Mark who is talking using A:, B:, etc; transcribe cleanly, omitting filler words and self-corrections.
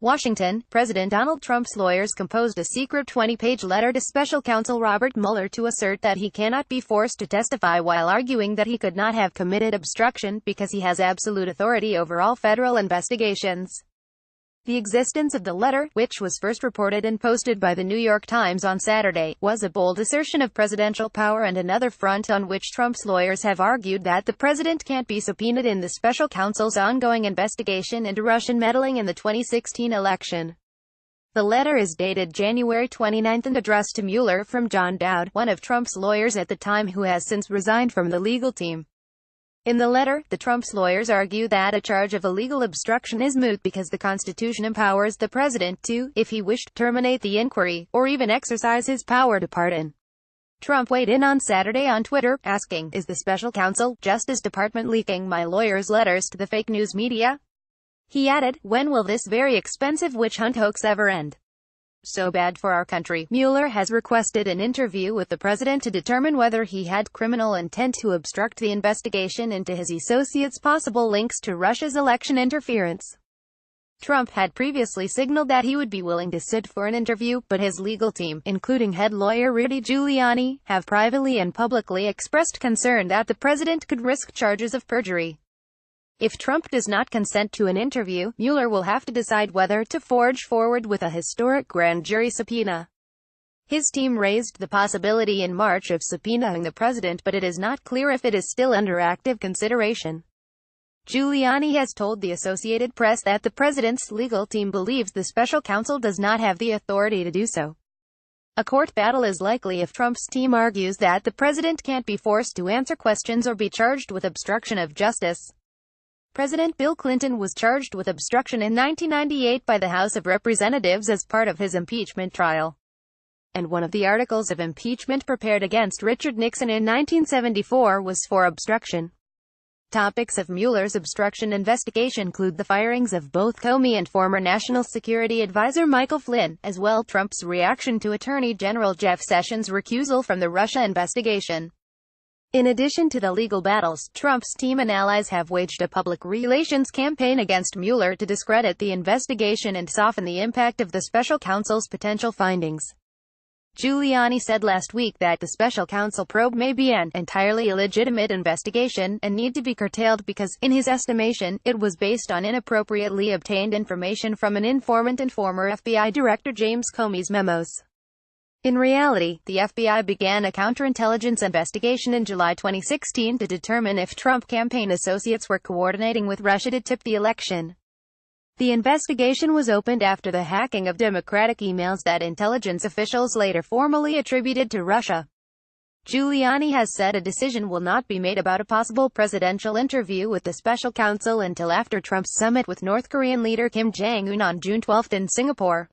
A: Washington, President Donald Trump's lawyers composed a secret 20-page letter to special counsel Robert Mueller to assert that he cannot be forced to testify, while arguing that he could not have committed obstruction because he has absolute authority over all federal investigations. The existence of the letter, which was first reported and posted by the New York Times on Saturday, was a bold assertion of presidential power and another front on which Trump's lawyers have argued that the president can't be subpoenaed in the special counsel's ongoing investigation into Russian meddling in the 2016 election. The letter is dated January 29 and addressed to Mueller from John Dowd, one of Trump's lawyers at the time who has since resigned from the legal team. In the letter, the Trump's lawyers argue that a charge of illegal obstruction is moot because the Constitution empowers the president to, if he wished, terminate the inquiry, or even exercise his power to pardon. Trump weighed in on Saturday on Twitter, asking, "Is the special counsel, Justice Department leaking my lawyer's letters to the fake news media?" He added, "When will this very expensive witch hunt hoax ever end? So bad for our country." Mueller has requested an interview with the president to determine whether he had criminal intent to obstruct the investigation into his associates' possible links to Russia's election interference. Trump had previously signaled that he would be willing to sit for an interview, but his legal team, including head lawyer Rudy Giuliani, have privately and publicly expressed concern that the president could risk charges of perjury. If Trump does not consent to an interview, Mueller will have to decide whether to forge forward with a historic grand jury subpoena. His team raised the possibility in March of subpoenaing the president, but it is not clear if it is still under active consideration. Giuliani has told the Associated Press that the president's legal team believes the special counsel does not have the authority to do so. A court battle is likely if Trump's team argues that the president can't be forced to answer questions or be charged with obstruction of justice. President Bill Clinton was charged with obstruction in 1998 by the House of Representatives as part of his impeachment trial. And one of the articles of impeachment prepared against Richard Nixon in 1974 was for obstruction. Topics of Mueller's obstruction investigation include the firings of both Comey and former National Security Advisor Michael Flynn, as well as Trump's reaction to Attorney General Jeff Sessions' recusal from the Russia investigation. In addition to the legal battles, Trump's team and allies have waged a public relations campaign against Mueller to discredit the investigation and soften the impact of the special counsel's potential findings. Giuliani said last week that the special counsel probe may be an entirely illegitimate investigation and need to be curtailed because, in his estimation, it was based on inappropriately obtained information from an informant and former FBI Director James Comey's memos. In reality, the FBI began a counterintelligence investigation in July 2016 to determine if Trump campaign associates were coordinating with Russia to tip the election. The investigation was opened after the hacking of Democratic emails that intelligence officials later formally attributed to Russia. Giuliani has said a decision will not be made about a possible presidential interview with the special counsel until after Trump's summit with North Korean leader Kim Jong-un on June 12 in Singapore.